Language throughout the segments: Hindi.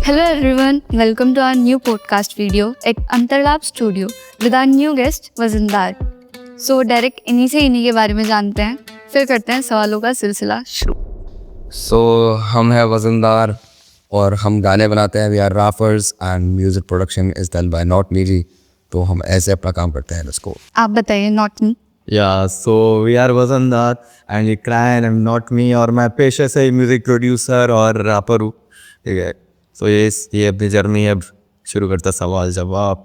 Hello everyone, welcome to our new podcast video at Antaralap studio with our new guest Wajindar. So direct इन्हीं के बारे में जानते हैं, फिर करते हैं सवालों का सिलसिला शुरू। So हम हैं वजिंदार और हम गाने बनाते हैं। We are rappers and music production is done by not me ji. तो हम ऐसे अपना काम करते हैं। Let's go. आप बताइए, not me. Yeah, so we are Vazandar and ये Cran and not me और मैं पेशे से म्यूजिक प्रोड्यूसर और रैपर हूँ, ठीक है। So ये अपनी जर्नी अब शुरू करता सवाल जवाब।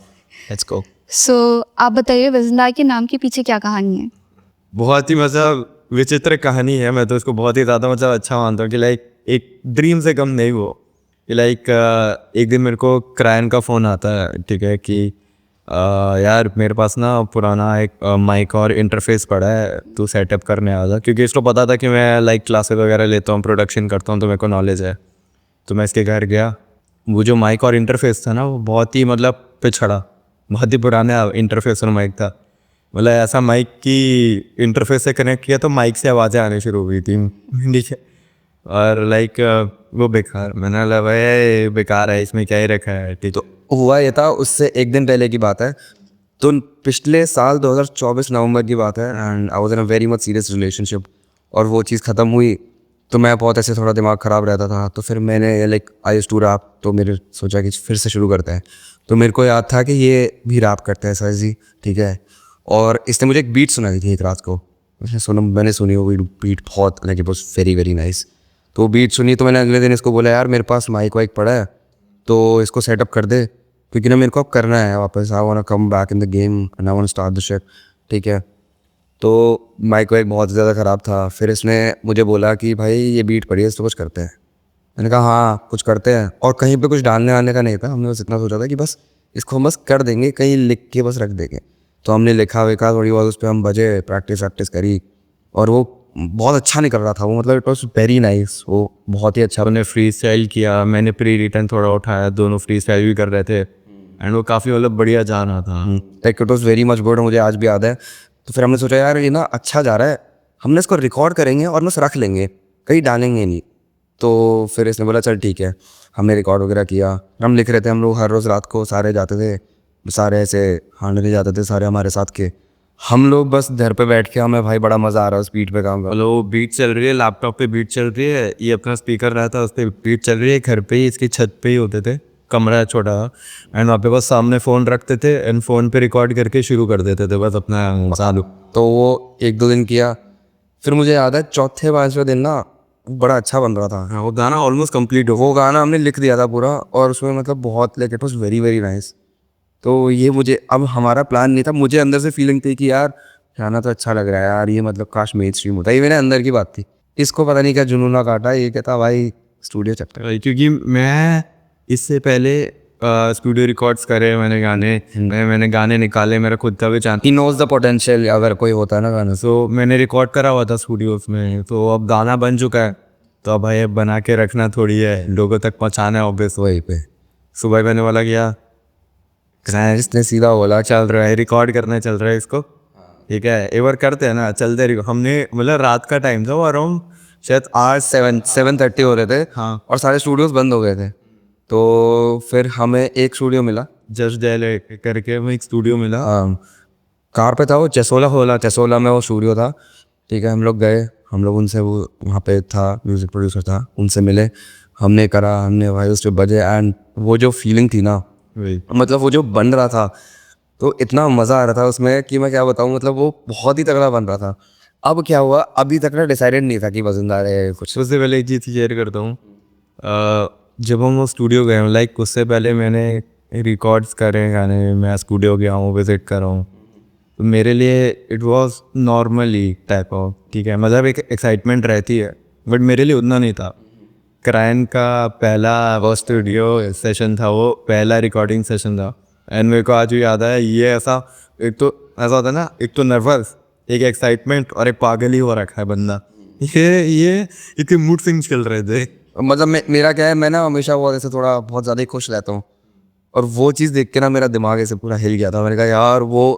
Let's go। So आप बताइए, वजिंदार के नाम के पीछे क्या कहानी है? बहुत ही मतलब विचित्र कहानी है। मैं तो इसको बहुत ही ज़्यादा मतलब अच्छा मानता हूँ कि लाइक एक ड्रीम से कम नहीं वो कि लाइक एक दिन मेरे को क्रायन का फ़ोन आता है, ठीक है, कि यार मेरे पास ना पुराना एक माइक और इंटरफेस पड़ा है, तू सेटअप करने आ जा। क्योंकि इसको पता था कि मैं लाइक क्लासेस वगैरह लेता हूँ, प्रोडक्शन करता हूँ, तो मेरे को नॉलेज है। तो मैं इसके घर गया। वो जो माइक और इंटरफेस था ना, वो बहुत ही मतलब पिछड़ा, बहुत ही पुराना इंटरफेस और माइक था। मतलब ऐसा माइक की इंटरफेस से कनेक्ट किया तो माइक से आवाज़ें आने शुरू हुई थी, ठीक है। और लाइक वो बेकार, मैंने लगा भाई बेकार है, इसमें क्या ही रखा है, ठीक। तो हुआ ये था, उससे एक दिन पहले की बात है। तो पिछले साल 2024 नवंबर की बात है and I was in a very much serious relationship. और वो चीज़ ख़त्म हुई तो मैं बहुत ऐसे थोड़ा दिमाग ख़राब रहता था। तो फिर मैंने like I used to rap, तो मेरे सोचा कि फिर से शुरू करते हैं। तो मेरे को याद था कि ये भी रैप करते हैं सर जी, ठीक है। और इसने मुझे एक बीट सुनाई थी एक रात को। मैंने सुनी वो बीट बहुत like it was very very nice. तो बीट सुनी तो मैंने अगले दिन इसको बोला, यार मेरे पास माइक वाइक पड़ा है तो इसको सेटअप कर दे, क्योंकि ना मेरे को अब करना है वापस। I want to come back in the game and I want to start the shit, ठीक है। तो माइक वाइक बहुत ज़्यादा ख़राब था। फिर इसने मुझे बोला कि भाई ये बीट पड़ी है, इसको कुछ करते हैं। मैंने कहा हाँ कुछ करते हैं। और कहीं पे कुछ डालने वालने का नहीं था, हमने बस इतना सोचा था कि बस इसको हम बस कर देंगे, कहीं लिख के बस रख देंगे। तो हमने लिखा विखा थोड़ी बहुत, उस पर हम बजे, प्रैक्टिस वैक्टिस करी और वो बहुत अच्छा निकल रहा था। वो मतलब इट वॉज वेरी नाइस, वो बहुत ही अच्छा। हमने फ्री स्टाइल किया, मैंने प्री रिटर्न थोड़ा उठाया, दोनों फ्री स्टाइल भी कर रहे थे एंड वो काफ़ी मतलब बढ़िया जा रहा था। Like it was very much good, मुझे आज भी याद है। तो फिर हमने सोचा यार ये ना अच्छा जा रहा है, हमने इसको रिकॉर्ड करेंगे और बस रख लेंगे, कहीं डालेंगे नहीं। तो फिर इसने बोला चल ठीक है। हमने रिकॉर्ड वगैरह किया, हम लिख रहे थे। हम लोग हर रोज़ रात को सारे जाते थे, सारे ऐसे हांडने जाते थे सारे हमारे साथ के। हम लोग बस घर पे बैठ के, हमें भाई बड़ा मज़ा आ रहा है उस बीट पे काम कर। हेलो, बीट चल रही है, लैपटॉप पे बीट चल रही है, ये अपना स्पीकर रहा था उस पर बीट चल रही है। घर पे ही इसकी छत पे ही होते थे, कमरा है छोटा एंड वहाँ पे बस सामने फ़ोन रखते थे एंड फ़ोन पे रिकॉर्ड करके शुरू कर देते थे बस अपना चालू। तो वो एक दो दिन किया। फिर मुझे याद है चौथे पाँचवें दिन ना बड़ा अच्छा बन रहा था। हाँ, वो गाना ऑलमोस्ट कंप्लीट हो। वो गाना हमने लिख दिया था पूरा और उसमें मतलब बहुत like it was very very nice. तो ये मुझे, अब हमारा प्लान नहीं था, मुझे अंदर से फीलिंग थी कि यार गाना तो अच्छा लग रहा है यार, ये मतलब काश मेन स्ट्रीम होता। ये मेरे अंदर की बात थी। इसको पता नहीं क्या जुनूना काटा, ये कहता भाई स्टूडियो चक्कर। क्योंकि मैं इससे पहले स्टूडियो रिकॉर्ड्स करे, मैंने गाने मैंने गाने निकाले, मेरा खुद का भी chance. He knows the potential अगर कोई होता है ना गाना। सो मैंने रिकॉर्ड करा हुआ था स्टूडियोज में, तो अब गाना बन चुका है। तो अब भाई अब बना के रखना थोड़ी है, लोगों तक पहुंचाना है ऑब्वियस। वहीं पे सुबह मैंने बोला किया, इसने सीधा बोला चल रहा है रिकॉर्ड करने, चल रहा है इसको, ठीक है, एक बार करते हैं ना, चलते हैं। हमने मतलब रात का टाइम था, वो अराउंड शायद 7:30 हो रहे थे। हाँ। और सारे स्टूडियोज बंद हो गए थे। तो फिर हमें एक स्टूडियो मिला, जस्ट डैल करके हमें एक स्टूडियो मिला। कार पे था वो, चसोला में वो स्टूडियो था, ठीक है। हम लोग गए, हम लोग उनसे, वो वहाँ पे था म्यूज़िक प्रोड्यूसर था, उनसे मिले, हमने करा, हमने भाई उस पर बजे। एंड वो जो फीलिंग थी ना, मतलब वो जो बन रहा था, तो इतना मज़ा आ रहा था उसमें कि मैं क्या बताऊँ। मतलब वो बहुत ही तगड़ा बन रहा था। अब क्या हुआ, अभी तक ना डिसाइडेड नहीं था कि वजिंदार है कुछ। उससे पहले एक चीज़ शेयर करता हूँ। जब हम वो स्टूडियो गए, लाइक उससे पहले मैंने रिकॉर्ड्स करे गाने, मैं स्टूडियो गया हूँ, विजिट कर रहा हूँ, तो मेरे लिए it was normally type of, ठीक है, मतलब एक एक्साइटमेंट रहती है, बट मेरे लिए उतना नहीं था। क्रायन का पहला वो स्टूडियो सेशन था, वो पहला रिकॉर्डिंग सेशन था एंड मेरे को आज भी याद है। ये ऐसा, एक तो ऐसा होता है ना, एक तो नर्वस, एक एक्साइटमेंट और एक पागल ही हो रखा है बंदा। ये इतने मूड स्विंग्स चल रहे थे। मतलब मेरा क्या है, मैं ना हमेशा वो ऐसे थोड़ा बहुत ज़्यादा ही खुश रहता हूँ। और वो चीज़ देख के ना मेरा दिमाग ऐसे पूरा हिल गया था। मैंने कहा यार, वो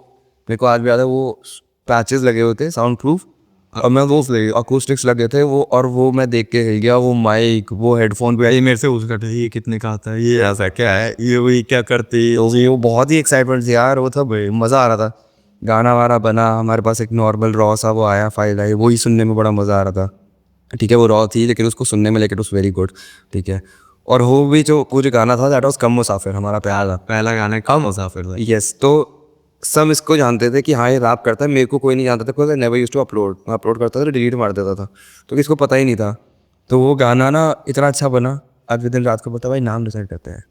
मेरे को आज भी याद है, वो पैचेस लगे हुए थे साउंड प्रूफ, और मैं वो अकूस्टिक्स लगे थे वो, और वो मैं देख के हिल गया, वो माइक, वो हेडफोन पे ये मेरे से पूछ रहे थे ये कितने का आता है, ये ऐसा क्या है, ये वही क्या करती है। ये वो बहुत ही एक्साइटमेंट थी यार, वो था भाई मज़ा आ रहा था। गाना वाना बना, हमारे पास एक नॉर्मल रॉ सा वो आया, फाइल आई, वही सुनने में बड़ा मज़ा आ रहा था। ठीक है, वो रॉ थी लेकिन उसको सुनने में लेकिन उस वेरी गुड। ठीक है, और वो भी जो पूरे गाना था दैट वाज कम मुसाफिर, हमारा पहला पहला गाना कम मुसाफिर था। यस। तो सब इसको जानते थे कि हाँ ये रैप करता है, मेरे को कोई नहीं जानता था, because I never used to upload. मैं अपलोड करता था तो डिलीट मार देता था, तो किसको पता ही नहीं था। तो वो गाना ना इतना अच्छा बना, अगले दिन रात को पता भाई नाम डिसाइड करते हैं।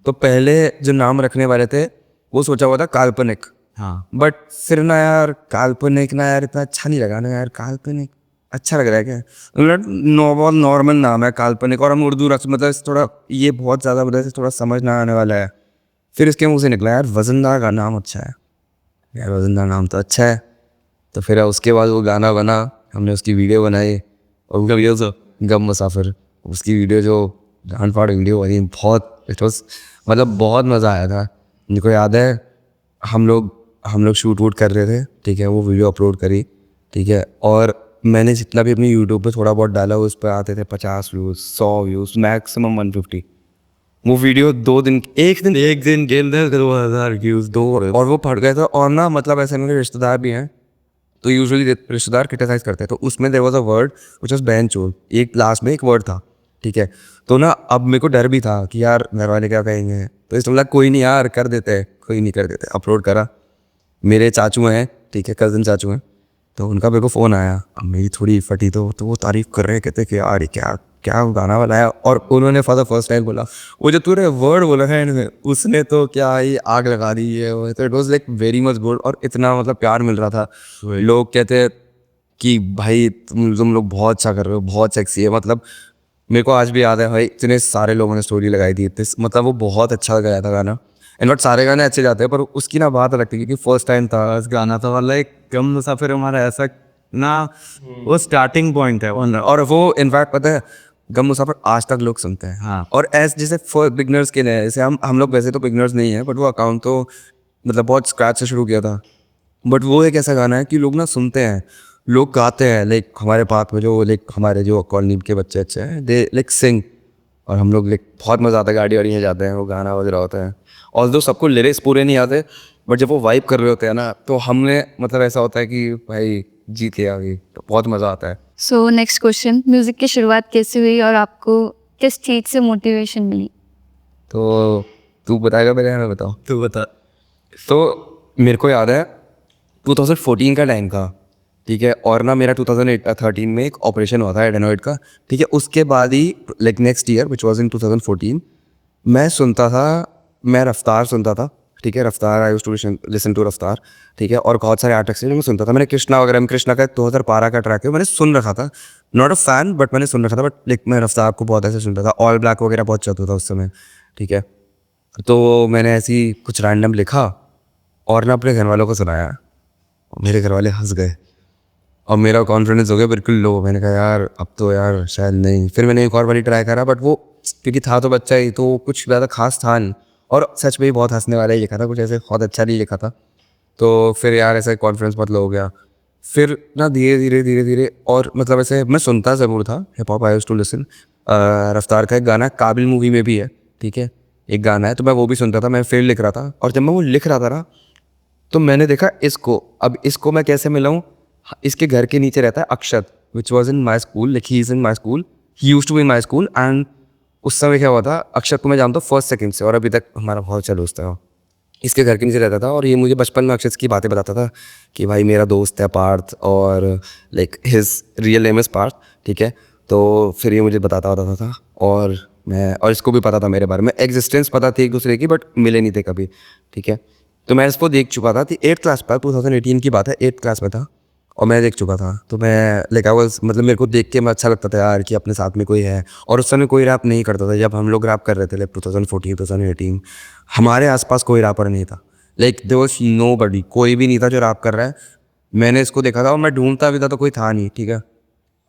तो पहले जो नाम रखने वाले थे वो सोचा हुआ था काल्पनिक, हाँ, बट फिर ना यार काल्पनिक ना यार इतना अच्छा नहीं लगा ना यार, काल्पनिक अच्छा लग रहा है क्या, मतलब बहुत नॉर्मल नाम है काल्पनिक, और हम उर्दू रख मतलब थोड़ा ये बहुत ज़्यादा मतलब थोड़ा समझ ना आने वाला है। फिर इसके मुँह से निकला यार वजनदार का नाम अच्छा है, यार वजनदार नाम तो अच्छा है। तो फिर उसके बाद वो गाना बना, हमने उसकी वीडियो बनाई, और वो वीडियो तो गम मुसाफिर, उसकी वीडियो जो डांट फाड़ वीडियो बनी, बहुत इट वाज मतलब बहुत मज़ा आया था। मुझे को याद है हम लोग शूट वूट कर रहे थे, ठीक है, वो वीडियो अपलोड करी, ठीक है, और मैंने जितना भी अपनी यूट्यूब पे थोड़ा बहुत डाला उस पर आते थे 50 व्यूज़, 100 व्यूज़, मैक्सिमम 150। वो वीडियो एक दिन गेम दे 2000 व्यूज दो, और वो फट गए थे। और ना मतलब ऐसे मेरे रिश्तेदार भी हैं, तो यूजुअली रिश्तेदार क्रिटिसाइज करते हैं, तो उसमें there was a word which was बैंचोद, एक लास्ट में एक वर्ड था, ठीक है। तो ना अब मेरे को डर भी था कि यार घर वाले क्या कहेंगे, तो इसलिए बोला कोई नहीं यार कर देते हैं, कोई नहीं कर देते, अपलोड करा। मेरे चाचू हैं, ठीक है, कज़न चाचू हैं, तो उनका मेरे को फ़ोन आया, अब मेरी थोड़ी फटी, तो वो तारीफ़ कर रहे हैं, कहते कि यार ये क्या क्या गाना बनाया। और उन्होंने फॉर द फर्स्ट टाइम बोला वो जो तूने वर्ड बोला है इनमें, उसने तो क्या ही आग लगा दी है वो, तो it was like very much good, और इतना मतलब प्यार मिल रहा था। लोग कहते कि भाई तुम लोग बहुत अच्छा कर रहे हो, बहुत सेक्सी है, मतलब मेरे को आज भी याद है भाई इतने सारे लोगों ने स्टोरी लगाई थी, मतलब वो बहुत अच्छा गया था गाना। इनफैक्ट सारे गाने अच्छे जाते हैं, पर उसकी ना बात अलग थी क्योंकि फर्स्ट टाइम था। बस गाना था वाला एक कम मुसाफिर हमारा ऐसा ना, वो स्टार्टिंग पॉइंट है और वो इनफैक्ट पता है गम मुसाफिर आज तक लोग सुनते हैं। हाँ। और एज जैसे फॉर बिगनर्स के लिए, जैसे हम लोग वैसे तो बिगनर्स नहीं है, बट वो अकाउंट तो मतलब बहुत स्क्रैच से शुरू किया था, बट वो एक ऐसा गाना है कि लोग ना सुनते हैं, लोग गाते हैं, लाइक हमारे पास में जो लाइक हमारे जो कॉलोनी के बच्चे अच्छे हैं दे लाइक सिंग, और हम लोग लाइक बहुत मज़ा आता है, गाड़ी वाड़ी में जाते हैं, वो गाना बज रहा होता है। और जो सबको लिरिक्स पूरे नहीं आते, बट जब वो वाइब कर रहे होते हैं ना, तो हमने मतलब ऐसा होता है कि भाई जीत लिया अभी, तो बहुत मज़ा आता है। सो नेक्स्ट क्वेश्चन, म्यूजिक की शुरुआत कैसे हुई और आपको किस चीज़ से मोटिवेशन मिली? तो तू बताएगा पहले, मैं बताऊँ? तू बता। तो मेरे को याद है 2014 का टाइम था, ठीक है, और ना मेरा 2013 में एक ऑपरेशन हुआ था एडेनॉइड का, ठीक है। उसके बाद ही like next year which was in 2014 मैं सुनता था, मैं रफ्तार सुनता था, ठीक है, Raftaar, I used to listen to Raftaar, ठीक है, और बहुत सारे आर्टिस्ट मैं सुनता था। मैंने कृष्णा वगैरह में, कृष्णा का 2012 का ट्रैक है मैंने सुन रखा था, नॉट अ फैन बट मैंने सुन रखा था, बट लाइक मैं रफ्तार को बहुत ऐसे सुनता था, ऑल ब्लैक वगैरह बहुत चलता था उस समय, ठीक है। तो मैंने ऐसी कुछ रैंडम लिखा और ना अपने घर वालों को सुनाया, मेरे घर वाले हंस गए और मेरा कॉन्फिडेंस हो गया बिल्कुल लो। मैंने कहा यार अब तो यार शायद नहीं। फिर मैंने एक और बारी ट्राई करा, बट वो क्योंकि था तो बच्चा ही, तो कुछ ज़्यादा खास था नहीं, और सच में ही बहुत हंसने वाला ही लिखा था, कुछ ऐसे बहुत अच्छा नहीं लिखा था। तो फिर यार ऐसा कॉन्फिडेंस बहुत लो हो गया। फिर ना धीरे धीरे और मतलब ऐसे मैं सुनता ज़रूर था hip hop, I used to listen. Raftaar का एक गाना काबिल मूवी में भी है, ठीक है, एक गाना है, तो मैं वो भी सुनता था। मैं फिर लिख रहा था, और जब मैं वो लिख रहा था ना, तो मैंने देखा इसको, अब इसको मैं कैसे मिलाऊं। इसके घर के नीचे रहता है Akshat, which was in my school, like he is in my school, he used to be in my school. And उस समय क्या हुआ था, अक्षत को मैं जानता हूँ फर्स्ट सेकंड से, और अभी तक हमारा बहुत अच्छा दोस्त है। इसके घर के नीचे रहता था, और ये मुझे बचपन में अक्षत की बातें बताता था कि भाई मेरा दोस्त है पार्थ, और like his real name is Parth, ठीक है। तो फिर ये मुझे बताता होता था, और इसको भी पता था मेरे बारे में, एग्जिस्टेंस पता थी एक दूसरे की, बट मिले नहीं थे कभी, ठीक है। तो मैं इसको देख चुका था, 8th क्लास पर, 2018 की बात है, 8th क्लास में था, और मैं देख चुका था। तो मैं लाइक आई वाज, मतलब मेरे को देख के मैं अच्छा लगता था यार कि अपने साथ में कोई है। और उस समय कोई रैप नहीं करता था, जब हम लोग रैप कर रहे थे लाइक 2014 2018, हमारे आसपास कोई रैपर नहीं था, लाइक देयर वाज नोबडी, कोई भी नहीं था जो रैप कर रहा है। मैंने इसको देखा था, और मैं ढूंढता भी था तो कोई था नहीं, ठीक है।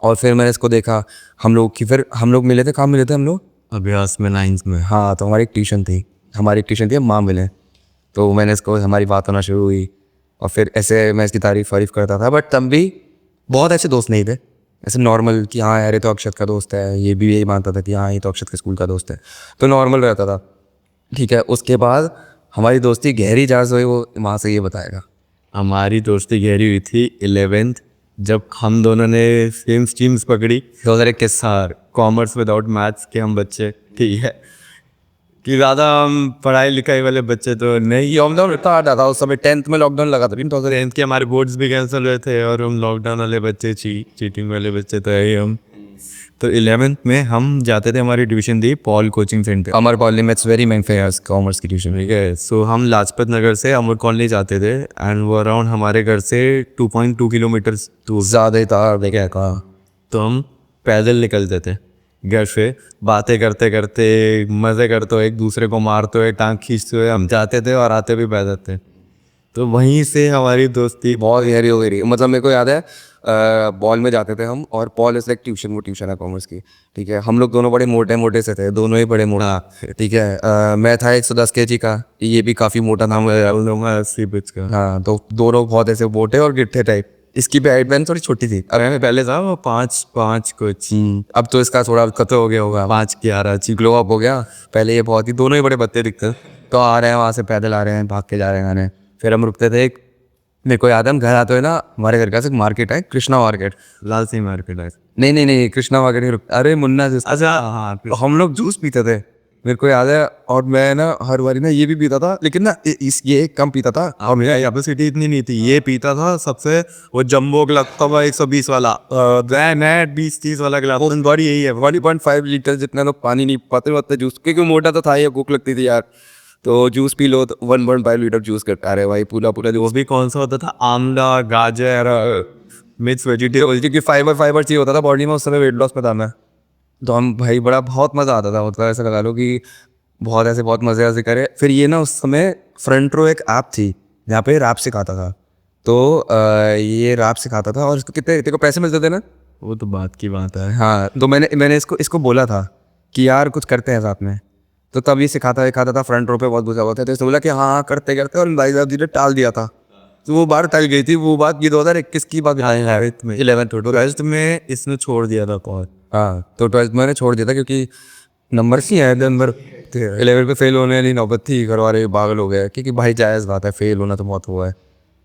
और फिर मैंने इसको देखा, फिर हम लोग मिले थे, कहाँ मिले थे हम लोग? अभ्यास में, लाइन्स में। हाँ, तो हमारी एक ट्यूशन थी, हम माँ मिले, तो मैंने इसको, हमारी बात होना शुरू हुई, और फिर ऐसे मैं इसकी तारीफ़ करता था। बट तब भी बहुत ऐसे दोस्त नहीं थे, ऐसे नॉर्मल कि हाँ यार ये तो अक्षत का दोस्त है, ये भी यही मानता था कि हाँ ये तो अक्षत के स्कूल का दोस्त है, तो नॉर्मल रहता था। ठीक है, उसके बाद हमारी दोस्ती गहरी जहाँ से हुई वो वहाँ से ये बताएगा। हमारी दोस्ती गहरी हुई थी 11th, जब हम दोनों ने सेम स्ट्रीम्स पकड़ी। 2021। कॉमर्स विदाउट मैथ्स के हम बच्चे, ठीक है, कि ज़्यादा हम पढ़ाई लिखाई वाले बच्चे तो नहीं। लॉकडाउन इतना आता था उस समय, 10th में लॉकडाउन लगा था 2010। 10th के हमारे बोर्ड्स भी कैंसिल हुए थे और हम लॉकडाउन वाले बच्चे, चीटिंग वाले बच्चे तो है ही हम। तो 11th में हम जाते थे, हमारी ट्यूशन थी पॉल कोचिंग सेंटर, अमर कॉलोनी में, इट्स वेरी फेमस कॉमर्स की ट्यूशन। ठीक है। सो हम लाजपत नगर से अमर कॉलोनी जाते थे एंड वो अराउंड हमारे घर से 2.2 किलोमीटर दूर। ज़्यादा ही था, देखा कहा। तो हम पैदल निकलते थे घर से, बातें करते करते, मज़े करते हुए, एक दूसरे को मारते हुए, टांग खींचते हुए हम जाते थे और आते भी पैदल थे। तो वहीं से हमारी दोस्ती बहुत गहरी हो गई। मतलब मेरे को याद है बॉल में जाते थे हम, और बॉल इज लाइक ट्यूशन, वो ट्यूशन है कॉमर्स की। ठीक है, हम लोग दोनों बड़े मोटे मोटे से थे, दोनों ही बड़े मोटा। ठीक है, मैं था 110 kg का, ये भी काफ़ी मोटा था। 80 पिच का। हाँ, तो दोनों बहुत ऐसे मोटे और गिट्ठे टाइप। इसकी भी हाइट मैंने थोड़ी छोटी थी। अरे मैं पहले था वो 5 कुछ, अब तो इसका थोड़ा कतो हो गया होगा, 5 11 ग्लो अप हो गया। पहले ये बहुत ही, दोनों ही बड़े बत्ते दिखते थे। तो आ रहे हैं वहाँ से, पैदल आ रहे हैं, भाग के जा रहे हैं आने। फिर हम रुकते थे, एक मेरे को याद है हम घर आते हुए ना, हमारे घर का एक मार्केट है, कृष्णा मार्केट। लाल सिंह मार्केट है। नहीं नहीं नहीं, कृष्णा मार्केट नहीं रुकते, अरे मुन्ना जिस। अच्छा हाँ। तो हम लोग जूस पीते थे, मेरे को याद है। और मैं ना हर बारी ना ये भी पीता था, लेकिन ना ये कम पीता था। और मेरा कैपेसिटी इतनी नहीं थी, ये पीता था सबसे वो जंबो गिलास था, 120 वाला, 20-30 वाला गिलास। बड़ी यही है, 1.5 लीटर जितना लोग पानी नहीं पाते जूस, क्योंकि मोटा तो था, ये भूख लगती थी यार, तो जूस पी लो तो 1.5 लीटर जूस करता रहे भाई, पूरा वो जूस। भी कौन सा होता था, आमला, गाजर, मिक्स वेजिटेबल। क्योंकि फाइबर चाहिए होता था बॉडी में, उस समय वेट लॉस में था मैं। तो हम भाई बहुत मज़ा आता था, मतलब ऐसा लगा लो कि बहुत मज़े ऐसे करे। फिर ये ना उस समय फ्रंट रो एक ऐप थी जहाँ पे रैप सिखाता था, तो ये रैप सिखाता था, और इसको कितने तेरे को पैसे मिलते थे ना। वो तो बात की बात है। हाँ, तो मैंने इसको बोला था कि यार कुछ करते हैं साथ में। तो तब ये सिखाता था, फ्रंट रो पे बहुत बुझा हुआ था, तो इसने बोला कि हाँ करते करते, और भाई साहब जी ने टाल दिया था। तो वो बात टल गई थी। वो बात ये 2021 की बात, 11th में इसने छोड़ दिया था कॉल। हाँ, तो 12th मैंने छोड़ दिया था, क्योंकि नंबर ही आए थे नंबर। 11 पे फेल होने वाली नौबत थी, घर वाले पागल हो गए, क्योंकि भाई जायज़ बात है, फेल होना तो बहुत हुआ है,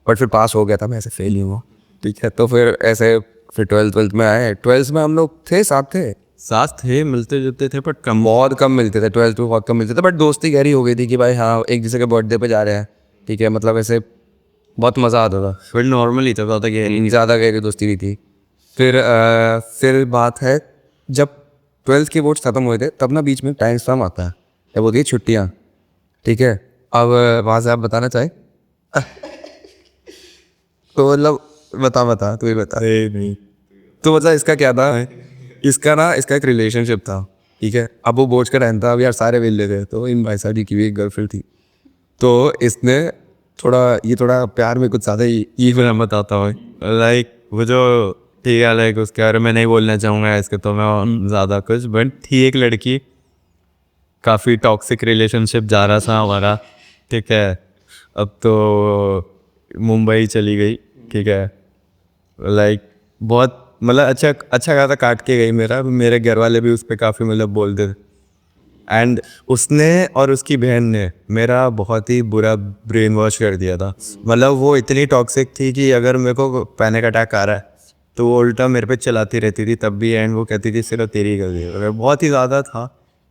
बट फिर पास हो गया था मैं, ऐसे फेल ही हुआ। ठीक है, तो फिर ऐसे फिर 12th में आए। 12th में हम लोग थे, साथ थे, मिलते जुलते थे, बट कम। बहुत कम मिलते थे, 12th में बहुत कम मिलते थे, बट दोस्ती गहरी हो गई थी कि भाई हाँ एक दूसरे के बर्थडे पे जा रहे हैं। ठीक है, मतलब ऐसे बहुत मज़ा आता था। फिर नॉर्मल ही था, ज़्यादा गहरी दोस्ती नहीं थी। फिर बात है, जब 12th के बोर्ड्स ख़त्म हुए थे, तब ना बीच में टाइम स्पैम आता है, जब होती है छुट्टियाँ। ठीक है, अब वहाँ से आप बताना चाहें तो मतलब बता तू ही बता। नहीं। तो मतलब इसका क्या था, इसका एक रिलेशनशिप था। ठीक है, अब वो बोझ का रहता था, अब यार सारे मिल लेते, तो इन भाई साहब जी की भी एक गर्लफ्रेंड थी, तो इसने थोड़ा प्यार में कुछ ज़्यादा ही। ये फिर मैं बताता हूँ, लाइक वो जो, ठीक है, लाइक उसके बारे में नहीं बोलना चाहूँगा इसके, तो मैं ज़्यादा कुछ, बट थी एक लड़की, काफ़ी टॉक्सिक रिलेशनशिप जा रहा था हमारा। ठीक है, अब तो मुंबई चली गई। ठीक है, लाइक बहुत मतलब अच्छा खासा काट के गई मेरे घर वाले भी उस पर काफ़ी मतलब बोलते थे। एंड उसने और उसकी बहन ने मेरा बहुत ही बुरा ब्रेन वॉश कर दिया था। मतलब वो इतनी टॉक्सिक थी कि अगर मेरे को पैनिक अटैक आ रहा है तो वो उल्टा मेरे पे चलाती रहती थी तब भी, एंड वो कहती थी सिर्फ तेरी गलती है, बहुत ही ज़्यादा था।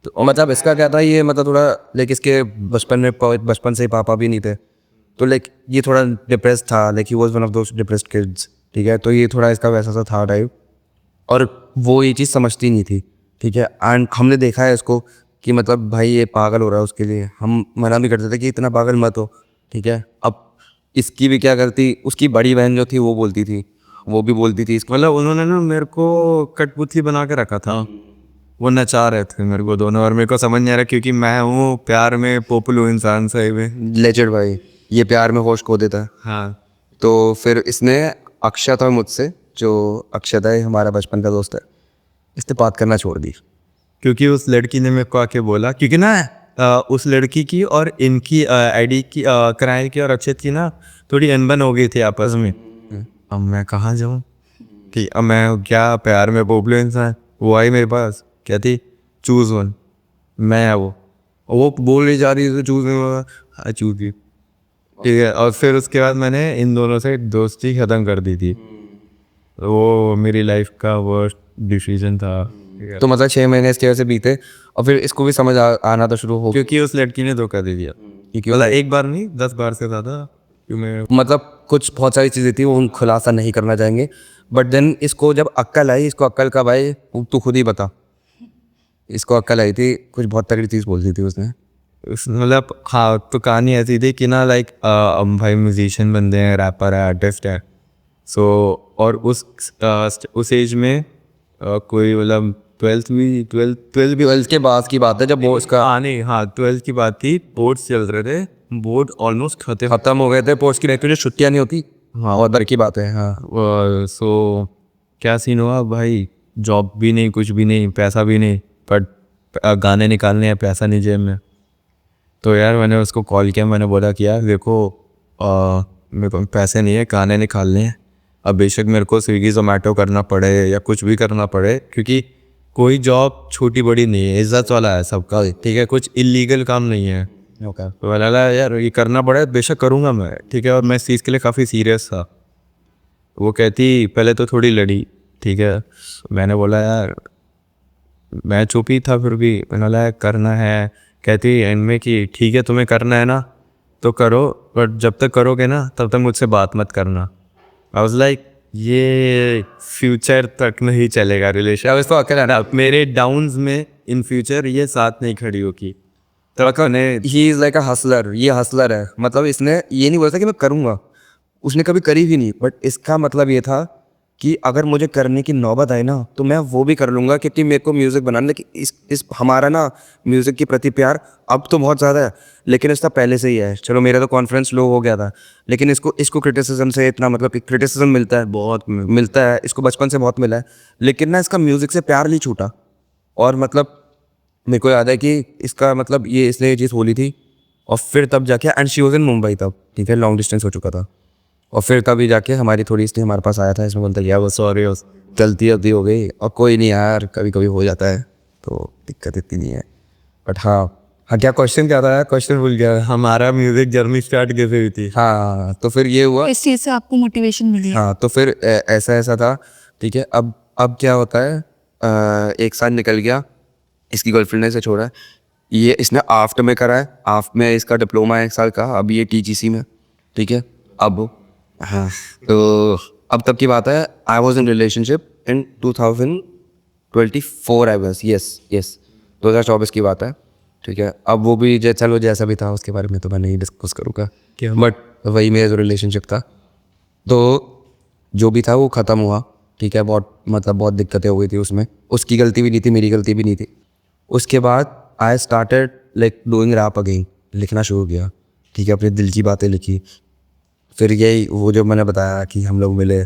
तो मतलब इसका क्या था, ये मतलब थोड़ा लाइक इसके बचपन से ही पापा भी नहीं थे, तो लाइक ये थोड़ा डिप्रेस्ड था, like he was one of those depressed kids. ठीक है, तो ये थोड़ा इसका वैसा सा था टाइप, और वो ये चीज़ समझती नहीं थी। ठीक है, एंड हमने देखा है इसको कि मतलब भाई ये पागल हो रहा है, उसके लिए हम मना भी करते थे कि इतना पागल मत हो। ठीक है, अब इसकी भी क्या करती, उसकी बड़ी बहन जो थी वो बोलती थी इसको, मतलब उन्होंने ना मेरे को कठपुतली बना के रखा था, वो नचा रहे थे मेरे को दोनों, और मेरे को समझ नहीं आ रहा क्योंकि मैं हूँ प्यार में पोपुलू इंसान सही में। लेजेंड भाई, ये प्यार में होश खो देता है। हाँ, तो फिर इसने अक्षत और मुझसे, जो अक्षत है हमारा बचपन का दोस्त है, इसने बात करना छोड़ दी। क्योंकि उस लड़की ने मेरे को आके बोला, क्योंकि ना उस लड़की की और इनकी आईडी की, कराए की और अक्षत की ना थोड़ी अनबन हो गई थी आपस में। अब मैं कहाँ जाऊँ, कि अब मैं क्या प्यार में बोबलो इंसान, वो आई मेरे पास कहती चूज़ वन, मैं वो बोल नहीं जा रही तो चूज़ नहीं होगा, हाँ चूज़ की, ठीक है। और फिर उसके बाद मैंने इन दोनों से दोस्ती ख़त्म कर दी थी। वो मेरी लाइफ का वर्स्ट डिसीजन था, ठीक है। तो मतलब 6 महीने इसके वजह से बीते और फिर इसको भी समझ आना तो शुरू हो, क्योंकि उस लड़की ने धोखा दे दिया, मतलब एक बार नहीं 10 बार से ज़्यादा। क्यों मैं मतलब कुछ बहुत सारी चीज़ें थी वो हम खुलासा नहीं करना चाहेंगे, बट देन इसको जब अक्ल आई, इसको अक्ल का भाई तू खुद ही बता, इसको अक्ल आई थी, कुछ बहुत तगड़ी चीज़ बोल दी थी उसने। मतलब हाँ, तो कहानी ऐसी थी कि ना लाइक भाई म्यूजिशियन बंदे हैं, रैपर है, आर्टिस्ट है, सो और उस एज में कोई मतलब ट्वेल्थ के बाद की बात है जब वो इसका नहीं, हाँ 12th की बात थी, बोर्ड्स चल रहे थे, बोर्ड ऑलमोस्ट खत्म हो गए थे, पोस्ट की रहती छुट्टियाँ नहीं होती, हाँ और दर की बात है। हाँ सो क्या सीन हुआ भाई, जॉब भी नहीं, कुछ भी नहीं, पैसा भी नहीं, बट गाने निकालने हैं, पैसा नहीं जेब में। तो यार मैंने उसको कॉल किया, मैंने बोला कि यार देखो मेरे को पैसे नहीं है, गाने निकालने हैं, अब बेशक मेरे को स्विगी जोमेटो करना पड़े या कुछ भी करना पड़े, क्योंकि कोई जॉब छोटी बड़ी नहीं है, इज्जत वाला है सबका, ठीक है, कुछ इलीगल काम नहीं है। तो मैंने लगा यार ये करना पड़े, बेशक करूँगा मैं, ठीक है। और मैं इस चीज़ के लिए काफ़ी सीरियस था। वो कहती पहले तो थोड़ी लड़ी, ठीक है, मैंने बोला यार, मैं चुप ही था, फिर भी मैंने बोला यार करना है। कहती एंड में कि ठीक है तुम्हें करना है ना तो करो, बट जब तक करोगे ना तब तक मुझसे बात मत करना। आई वाज लाइक ये फ्यूचर तक नहीं चलेगा रिलेशन, अब इसको अकेला ना मेरे डाउन्स में इन फ्यूचर ये साथ नहीं खड़ी होगी। तो he is like a Hustler, ये हसलर है, मतलब इसने ये नहीं बोला था कि मैं करूँगा, उसने कभी करी भी नहीं, बट इसका मतलब ये था कि अगर मुझे करने की नौबत आई ना तो मैं वो भी कर लूँगा, क्योंकि मेरे को म्यूज़िक बनाने, लेकिन इस हमारा ना म्यूज़िक के प्रति प्यार अब तो बहुत ज़्यादा है, लेकिन इसका पहले से ही है। चलो मेरा तो कॉन्फिडेंस लो हो गया था, लेकिन इसको क्रिटिसिज्म से इतना, मतलब क्रिटिसिज्म मिलता है, बहुत मिलता है, इसको बचपन से बहुत मिला है, लेकिन ना इसका म्यूज़िक से प्यार नहीं छूटा। और मतलब मेरे को याद है कि इसका मतलब इसने ये चीज़ बोली थी, और फिर तब जाके, and she was in Mumbai तब, ठीक है, लॉन्ग डिस्टेंस हो चुका था, और फिर तभी जाके हमारी थोड़ी, इसलिए हमारे पास आया था, इसमें बोलता यार वो सॉरी गलती हो गई, और कोई नहीं यार, कभी कभी हो जाता है, तो दिक्कत इतनी नहीं है। बट हाँ क्या क्वेश्चन क्या था यार, क्वेश्चन भूल गया। हमारा म्यूजिक जर्नी स्टार्ट कैसे हुई थी? हाँ तो फिर ये हुआ, इस चीज़ से आपको मोटिवेशन मिली? हाँ तो फिर ऐसा था, ठीक है। अब क्या होता है, 1 साल निकल गया, इसकी गर्लफ्रेंड ने इसे छोड़ा है, ये इसने आफ्ट में करा है, आफ्ट में इसका डिप्लोमा है 1 साल का, अब ये TGC में, ठीक है। अब हाँ तो अब तब की बात है, I was in relationship in 2024 I was, yes 2024 की बात है, ठीक है। अब वो भी चलो जैसा भी था उसके बारे में तो मैं नहीं डिस्कस करूँगा, बट वही मेरा जो रिलेशनशिप था, तो जो भी था वो ख़त्म हुआ, ठीक है। बहुत दिक्कतें हो गई थी उसमें, उसकी गलती भी नहीं थी, मेरी गलती भी नहीं थी। उसके बाद I started like doing rap again, लिखना शुरू किया, ठीक है, अपने दिल की बातें लिखी। फिर यही वो जो मैंने बताया कि हम लोग मिले,